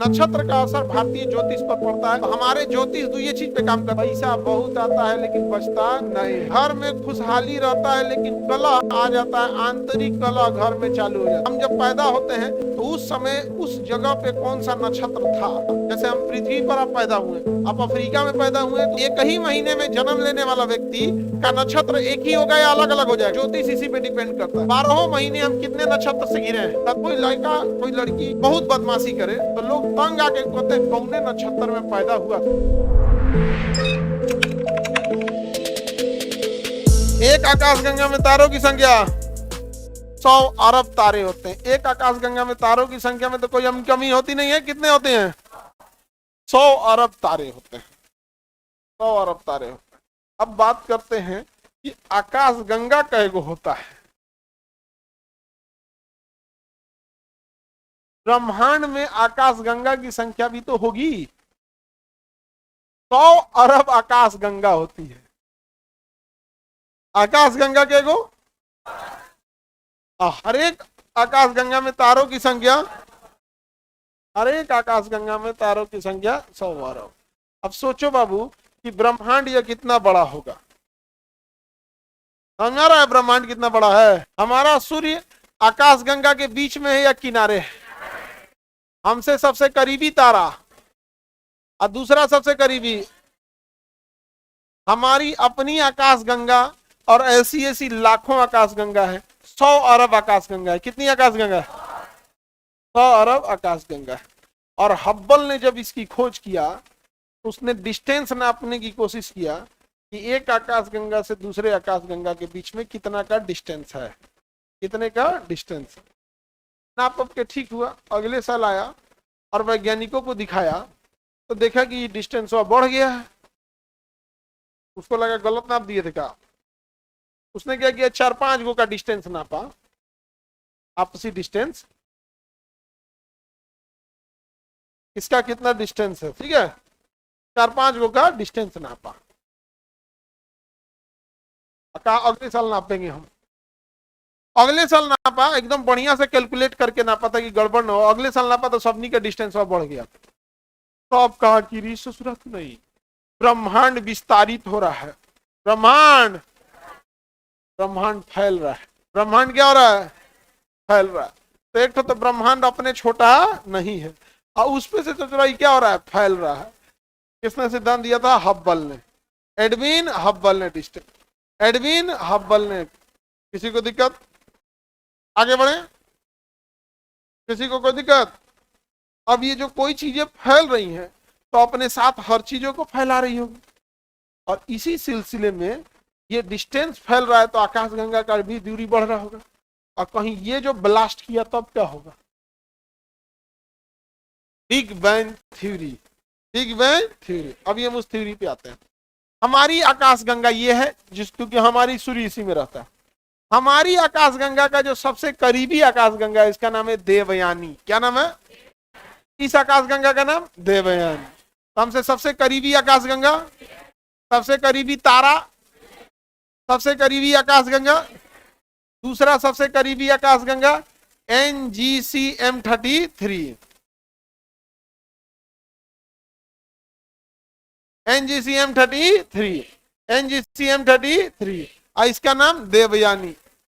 नक्षत्र का असर भारतीय ज्योतिष पर पड़ता है। तो हमारे ज्योतिष तो ये चीज पे काम करता है, पैसा बहुत आता है लेकिन बचता नहीं, घर में खुशहाली रहता है लेकिन कलह आ जाता है, आंतरिक कलह घर में चालू हो जाता है। हम जब पैदा होते हैं तो उस समय उस जगह पे कौन सा नक्षत्र था, जैसे हम पृथ्वी पर आप पैदा हुए, आप अफ्रीका में पैदा हुए, तो एक ही महीने में जन्म लेने वाला व्यक्ति का नक्षत्र एक ही होगा या अलग अलग हो जाए, ज्योतिष इसी पे डिपेंड करता है। 12 महीने हम कितने नक्षत्र से गिरे हैं, तब कोई लड़का कोई लड़की बहुत बदमाशी करे तो लोग तंग आके कहते हैं कौने नक्षत्र में पैदा हुआ। एक आकाशगंगा में तारों की संख्या 100 अरब तारे होते हैं। एक आकाशगंगा में तारों की संख्या में तो कोई कमी होती नहीं है। कितने होते हैं? 100 अरब तारे होते हैं। 100 अरब तारे होते हैं। अब बात करते हैं कि आकाशगंगा कैगो होता है। ब्रह्मांड में आकाशगंगा की संख्या भी तो होगी। 100 अरब आकाशगंगा होती है। आकाशगंगा कैगो? हर एक आकाशगंगा में तारों की संख्या, हर एक आकाशगंगा में तारों की संख्या 100 अरब। अब सोचो बाबू कि ब्रह्मांड यह कितना बड़ा होगा। समझ आ रहा है ब्रह्मांड कितना बड़ा है? हमारा सूर्य आकाशगंगा के बीच में है या किनारे है? हमसे सबसे करीबी तारा और दूसरा सबसे करीबी हमारी अपनी आकाशगंगा, और ऐसी ऐसी लाखों आकाशगंगा है। 100 अरब आकाशगंगा है। कितनी आकाशगंगा है? 100 अरब आकाशगंगा है। और हब्बल ने जब इसकी खोज किया तो उसने डिस्टेंस नापने की कोशिश किया कि एक आकाशगंगा से दूसरे आकाशगंगा के बीच में कितना का डिस्टेंस है, कितने का डिस्टेंस। नाप के ठीक हुआ, अगले साल आया और वैज्ञानिकों को दिखाया तो देखा कि डिस्टेंस वह बढ़ गया है। उसको लगा गलत नाप दिए थे क्या। उसने क्या किया, 4-5 गो का डिस्टेंस नापा, आपसी डिस्टेंस, इसका कितना डिस्टेंस है, ठीक है, 4-5 गो का डिस्टेंस नापा। अगले साल नापेंगे हम। अगले साल नापा, एकदम बढ़िया से कैलकुलेट करके नापा था कि गड़बड़ न हो। अगले साल नापा तो सबनी का डिस्टेंस बढ़ गया। तो अब कहा कि री ससुरत नहीं, ब्रह्मांड विस्तारित हो रहा है। ब्रह्मांड फैल रहा है। ब्रह्मांड क्या हो रहा है? फैल रहा है। तो एक तो ब्रह्मांड अपने छोटा नहीं है और उस पे से तो क्या हो रहा है? फैल रहा है। किसने सिद्धांत दिया था? हब्बल ने, एडविन हब्बल ने डिस्टेंस, एडविन हब्बल ने। किसी को दिक्कत? आगे बढ़े, किसी को कोई दिक्कत? अब ये जो कोई चीजें फैल रही हैं तो अपने साथ हर चीजों को फैला रही होगी, और इसी सिलसिले में ये डिस्टेंस फैल रहा है तो आकाशगंगा का भी दूरी बढ़ रहा होगा। और कहीं ये जो ब्लास्ट किया तब क्या होगा? Big bang theory, big bang theory. अब ये उस थ्योरी पे आते हैं। हमारी आकाशगंगा ये है क्योंकि हमारी सूर्य इसी में रहता है। हमारी आकाशगंगा का जो सबसे करीबी आकाशगंगा है इसका नाम है देवयानी। क्या नाम है इस आकाशगंगा का? नाम देवयानी। हमसे सबसे करीबी आकाशगंगा, सबसे करीबी तारा, सबसे करीबी आकाशगंगा, दूसरा सबसे करीबी आकाशगंगा NGC-M33। NGC-M33, NGC-M33। इसका नाम देवयानी,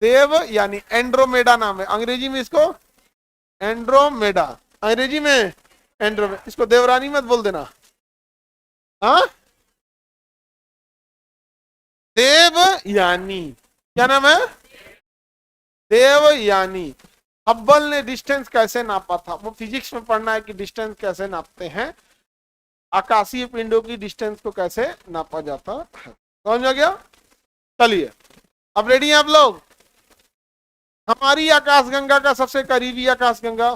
देवयानी, एंड्रोमेडा नाम है अंग्रेजी में इसको, एंड्रोमेडा, अंग्रेजी में एंड्रोमेडा। इसको देवरानी मत बोल देना। हाँ, देवयानी। क्या नाम है? देवयानी। हब्बल ने डिस्टेंस कैसे नापा था, वो फिजिक्स में पढ़ना है कि डिस्टेंस कैसे नापते हैं, आकाशीय पिंडों की डिस्टेंस को कैसे नापा जाता है। समझ आ गया? चलिए अब रेडी हैं आप लोग? हमारी आकाशगंगा का सबसे करीबी आकाशगंगा,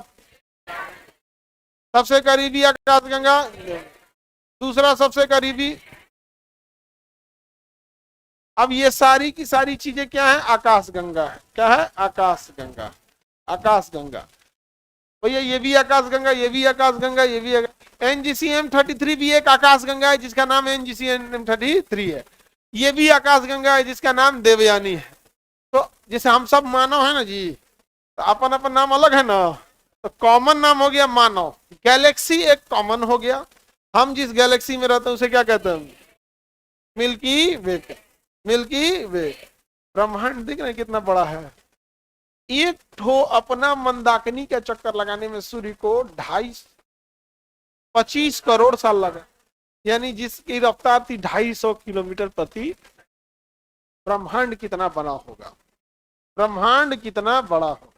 सबसे करीबी आकाशगंगा, दूसरा सबसे करीबी। अब ये सारी की सारी चीजें क्या है? आकाशगंगा है। क्या है? आकाशगंगा, आकाशगंगा। भैया ये भी आकाशगंगा, ये भी आकाशगंगा, ये भी NGC-M33 भी एक आकाशगंगा है जिसका नाम NGC-M33 है। ये भी आकाशगंगा है जिसका नाम देवयानी है। तो जैसे हम सब मानव है ना जी, तो अपन अपन नाम अलग है ना, तो कॉमन नाम हो गया मानव, गैलेक्सी एक कॉमन हो गया। हम जिस गैलेक्सी में रहते हैं उसे क्या कहते हैं? मिल्की वे। मिल्की वे। ब्रह्मांड दिख रहे हैं कितना बड़ा है। एक ठो अपना मंदाकिनी का चक्कर लगाने में सूर्य को 25 करोड़ साल लगा, यानी जिसकी रफ्तार थी 250 किलोमीटर प्रति। ब्रह्मांड कितना बड़ा होगा, ब्रह्मांड कितना बड़ा होगा।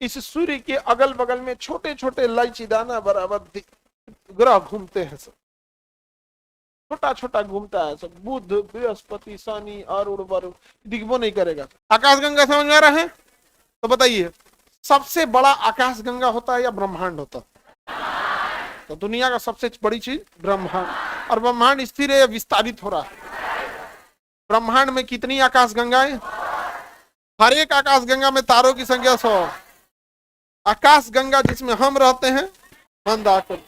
इस सूर्य के अगल बगल में छोटे छोटे लाइचीदाना बराबर ग्रह घूमते हैं, सब छोटा छोटा घूमता है, सब बुध बृहस्पति शनि अरुण वरुण दिखबो नहीं करेगा। आकाशगंगा समझ में आ रहा है? तो बताइए सबसे बड़ा आकाशगंगा होता है या ब्रह्मांड होता है? तो दुनिया का सबसे बड़ी चीज ब्रह्मांड। और ब्रह्मांड स्थिर है या विस्तारित हो रहा है? ब्रह्मांड में कितनी आकाशगंगाएं? हर एक आकाशगंगा में तारों की संख्या 100। आकाशगंगा जिसमें हम रहते हैं मंदाकिनी,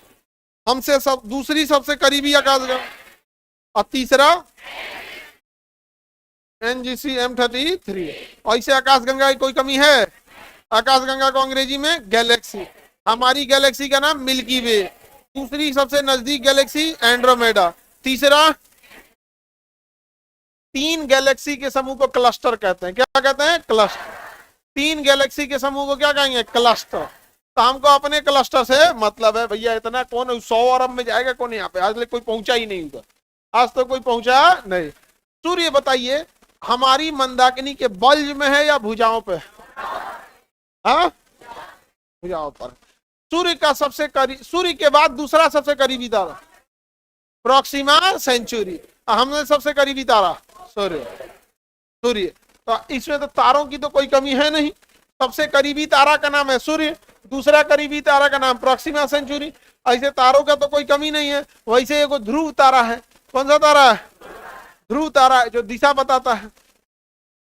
हमसे सब दूसरी सबसे करीबी आकाशगंगा, और तीसरा NGC M33। ऐसे आकाशगंगा की कोई कमी है? आकाशगंगा को अंग्रेजी में गैलेक्सी। हमारी गैलेक्सी का नाम मिल्की वे, दूसरी सबसे नजदीक गैलेक्सी एंड्रोमेडा, तीसरा। 3 गैलेक्सी के समूह को क्लस्टर कहते हैं। क्या कहते हैं? क्लस्टर। 3 गैलेक्सी के समूह को क्या कहेंगे? क्लस्टर। तो हमको अपने क्लस्टर से मतलब है भैया। इतना कौन 100 अरब में जाएगा कौन? यहाँ पे आज तक कोई पहुंचा ही नहीं होगा, आज तो कोई पहुंचा नहीं। सूर्य बताइए हमारी मंदाकिनी के बल्ज में है या भुजाओं पे? हाँ, भुजाओं पर। सूर्य का सबसे करीब, सूर्य के बाद दूसरा सबसे करीबी तारा प्रोक्सिमा सेंचुरी। हमने सबसे करीबी तारा सूर्य। सूर्य तो इसमें तो तारों की तो कोई कमी है नहीं। सबसे करीबी तारा का नाम है सूर्य, दूसरा करीबी तारा का नाम प्रोक्सिमा सेंचुरी। ऐसे तारों का तो कोई कमी नहीं है। वैसे एक ध्रुव तारा है। कौन सा तारा है? ध्रुव तारा है, जो दिशा बताता है।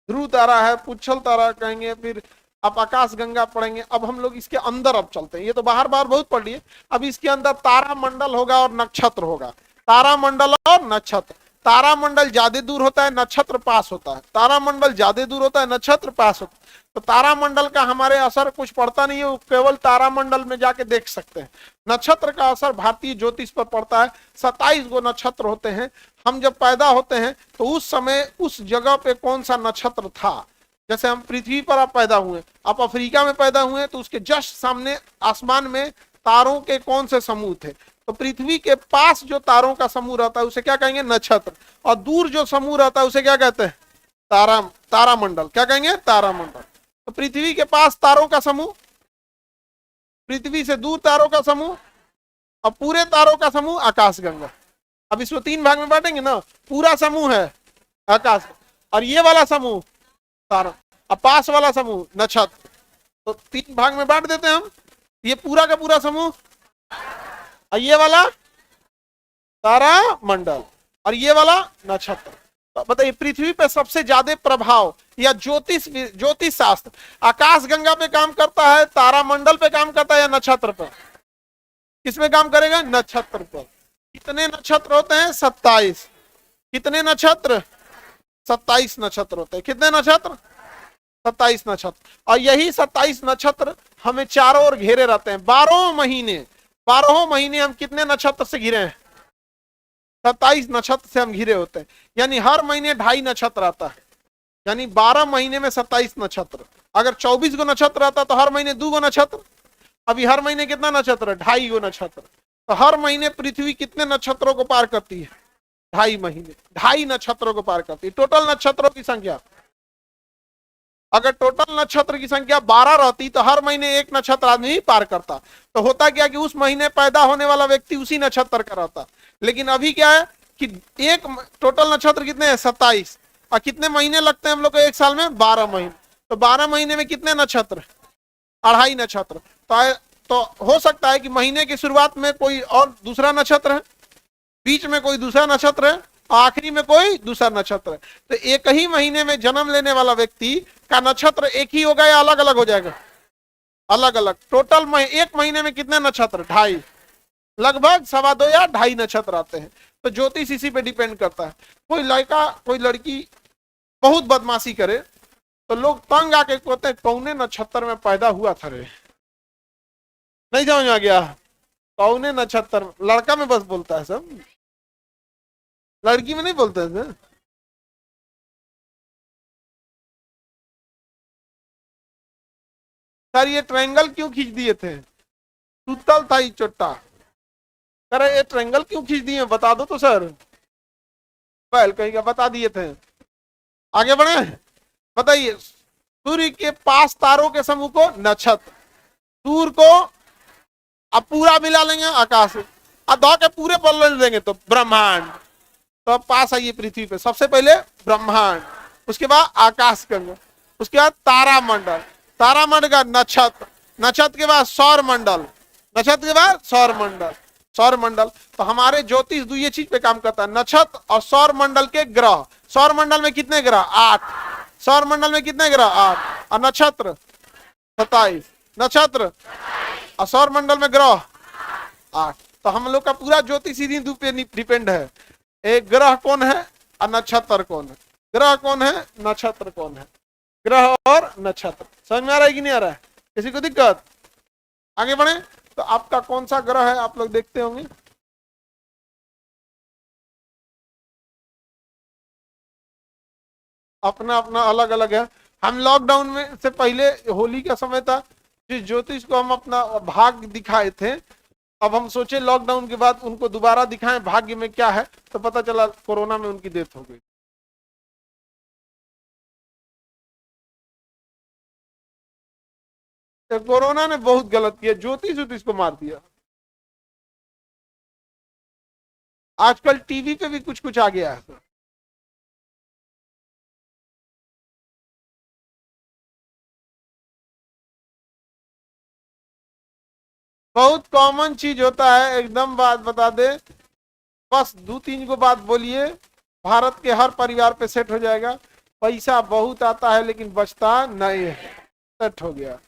ध्रुव तारा है, पुच्छल तारा कहेंगे। फिर आप आकाश गंगा पढ़ेंगे। अब हम लोग इसके अंदर अब चलते हैं। ये तो बाहर बाहर बहुत पढ़ लिए, अब इसके अंदर तारा मंडल होगा और नक्षत्र होगा। तारा मंडल और नक्षत्र। तारा मंडल ज्यादा दूर होता है, नक्षत्र पास होता है। तारा मंडल ज्यादा दूर होता है, नक्षत्र पास होता है। तो तारा मंडल का हमारे असर कुछ पड़ता नहीं है, केवल तारा मंडल में जाके देख सकते हैं। नक्षत्र का असर भारतीय ज्योतिष पर पड़ता है। 27 गो नक्षत्र होते हैं। हम जब पैदा होते हैं तो उस समय उस जगह पे कौन सा नक्षत्र था। जैसे हम पृथ्वी पर आप पैदा हुए, आप अफ्रीका में पैदा हुए, तो उसके जस्ट सामने आसमान में तारों के कौन से समूह थे। तो पृथ्वी के पास जो तारों का समूह रहता है उसे क्या कहेंगे? नक्षत्र। और दूर जो समूह रहता है उसे क्या कहते हैं? तारामंडल। क्या कहेंगे? तारामंडल। तो पृथ्वी के पास तारों का समूह, पृथ्वी से दूर तारों का समूह, और पूरे तारों का समूह आकाशगंगा। अब इसको 3 भाग में बांटेंगे ना। पूरा समूह है आकाश, और ये वाला समूह तारा, और पास वाला समूह नक्षत्र। तो 3 भाग में बांट देते हैं हम। ये पूरा का पूरा समूह, और ये वाला तारा मंडल, और ये वाला नक्षत्र। तो बताइए पृथ्वी पे सबसे ज्यादा प्रभाव या ज्योतिष शास्त्र आकाश गंगा पे काम करता है, तारा मंडल पे काम करता है, या नक्षत्र पर? किसमें काम करेगा? नक्षत्र पर। कितने नक्षत्र होते हैं? 27। कितने नक्षत्र? 27 नक्षत्र होते हैं। कितने नक्षत्र? 27 नक्षत्र। और यही 27 नक्षत्र हमें चारों ओर घेरे रहते हैं। 12 महीने हम कितने नक्षत्र से घिरे हैं? 27 नक्षत्र से हम घिरे होते हैं। यानी हर महीने 2.5 नक्षत्र आता है, यानी 12 महीने में 27 नक्षत्र। अगर 24 गो नक्षत्र आता तो हर महीने 2 गो नक्षत्र। अभी हर महीने कितना नक्षत्र? 2.5 गो नक्षत्र। तो हर महीने पृथ्वी कितने नक्षत्रों को पार करती है? 2.5 महीने 2.5 नक्षत्रों को पार करती है। टोटल नक्षत्रों की संख्या, अगर टोटल नक्षत्र की संख्या 12 रहती तो हर महीने 1 नक्षत्र आदमी पार करता। तो होता क्या कि उस महीने पैदा होने वाला व्यक्ति उसी नक्षत्र का रहता। लेकिन अभी क्या है कि एक टोटल नक्षत्र कितने हैं? 27। और कितने महीने लगते हैं हम लोग को एक साल में? 12 महीने। तो 12 महीने में कितने नक्षत्र? 2.5 नक्षत्र। तो हो सकता है कि महीने की शुरुआत में कोई और दूसरा नक्षत्र है, बीच में कोई दूसरा नक्षत्र है, आखिरी में कोई दूसरा नक्षत्र है। तो एक ही महीने में जन्म लेने वाला व्यक्ति का नक्षत्र एक ही होगा या अलग अलग हो जाएगा? अलग अलग। टोटल एक महीने में कितने नक्षत्र? 2.5, लगभग 2.25 या 2.5 नक्षत्र आते हैं। तो ज्योतिष इसी पे डिपेंड करता है। कोई लड़का कोई लड़की बहुत बदमाशी करे तो लोग तंग आके कहते हैं कौने नक्षत्र में पैदा हुआ था रे। नहीं समझ में आ गया? कौने नक्षत्र, लड़का में बस बोलता है सब, लड़की में नहीं बोलता है सर। सर ये ट्रायंगल क्यों खींच दिए थे? सुतल था ये चोट्टा। सर ये ट्रायंगल क्यों खींच दिए बता दो तो सर। पहल कहीं का बता दिए थे। आगे बढ़े, बताइए। सूर्य के पास तारों के समूह को नक्षत्र, सूर्य को अब पूरा मिला लेंगे आकाश, अब दो के पूरे पर देंगे तो ब्रह्मांड। तो अब पास आइए पृथ्वी पे, सबसे पहले ब्रह्मांड, उसके बाद आकाश गंगा, उसके बाद तारामंडल, तारामंडल का नक्षत्र, नक्षत्र के बाद सौर मंडल, नक्षत्र के बाद सौर मंडल, सौर मंडल। तो हमारे ज्योतिष दो ये चीज पे काम करता है, नक्षत्र और सौर मंडल के ग्रह। सौर मंडल में कितने ग्रह? 8। सौर मंडल में कितने ग्रह? 8। और नक्षत्र 27, नक्षत्र और सौर मंडल में ग्रह 8। तो हम लोग का पूरा ज्योतिष इन्हीं दो पे डिपेंड है। एक ग्रह कौन है और नक्षत्र कौन है, ग्रह कौन है, नक्षत्र कौन है, ग्रह और नक्षत्र। समझ में आ रहा है कि नहीं आ रहा है? किसी को दिक्कत? आगे बढ़े। तो आपका कौन सा ग्रह है आप लोग देखते होंगे? अपना अपना अलग अलग है। हम लॉकडाउन में से पहले होली का समय था, जिस ज्योतिष को हम अपना भाग दिखाए थे, अब हम सोचे लॉकडाउन के बाद उनको दोबारा दिखाएं भाग्य में क्या है, तो पता चला कोरोना में उनकी डेथ हो गई। तो कोरोना ने बहुत गलत किया, ज्योतिष ज्योतिष को मार दिया। आजकल टीवी पे भी कुछ कुछ आ गया है। बहुत कॉमन चीज होता है, एकदम बात बता दे, बस दो तीन को बात बोलिए, भारत के हर परिवार पे सेट हो जाएगा। पैसा बहुत आता है लेकिन बचता नहीं है, सेट हो गया।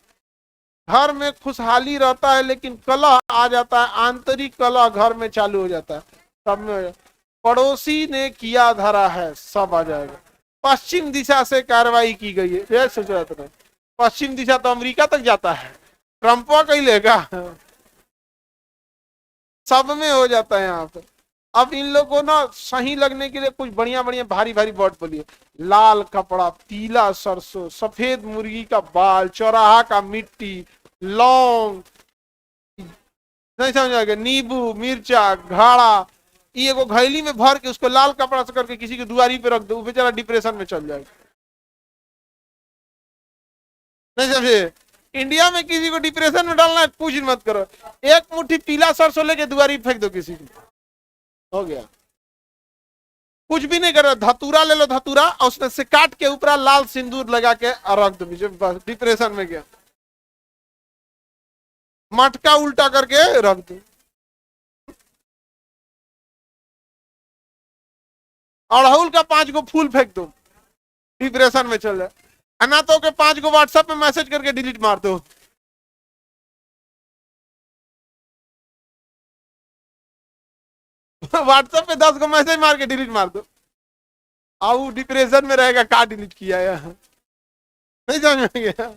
घर में खुशहाली रहता है लेकिन कलह आ जाता है, आंतरिक कलह घर में चालू हो जाता है, सब में हो जाता है। पड़ोसी ने किया धरा है, सब आ जाएगा। पश्चिम दिशा से कार्रवाई की गई है, ये सोचा जाता है। पश्चिम दिशा तो अमेरिका तक जाता है, ट्रंपवा कहीं लेगा, सब में हो जाता है यहाँ पे। अब इन लोगों को ना सही लगने के लिए कुछ बढ़िया बढ़िया भारी भारी वर्ड बोलिए, लाल कपड़ा, पीला सरसों, सफेद मुर्गी का बाल, चौराहा का मिट्टी, लौंग, नहीं समझ आएगा, नींबू, मिर्चा, घाड़ा, ये को घैली में भर के उसको लाल कपड़ा से करके किसी की दुआरी पे रख दो, बेचारा डिप्रेशन में चल जाएगा। नहीं समझे? इंडिया में किसी को डिप्रेशन में डालना है, कुछ मत करो, एक मुट्ठी पीला सरसों लेके दुआरी फेंक दो किसी को, हो गया। कुछ भी नहीं करो, धतूरा ले लो, धतूरा और उसमें से काट के ऊपर लाल सिंदूर लगा के रख दो, बस डिप्रेशन में गया। मटका उल्टा करके रख दो। अड़हुल का 5 गो फूल फेंक दो, डिप्रेशन में चल जाए। अनाथों के 5 गो व्हाट्सएप में मैसेज करके डिलीट मार दो। व्हाट्सएप पे 10 गो मैसेज मार के डिलीट मार दो, आओ डिप्रेशन में रहेगा, का डिलीट किया है, नहीं समझ में गया?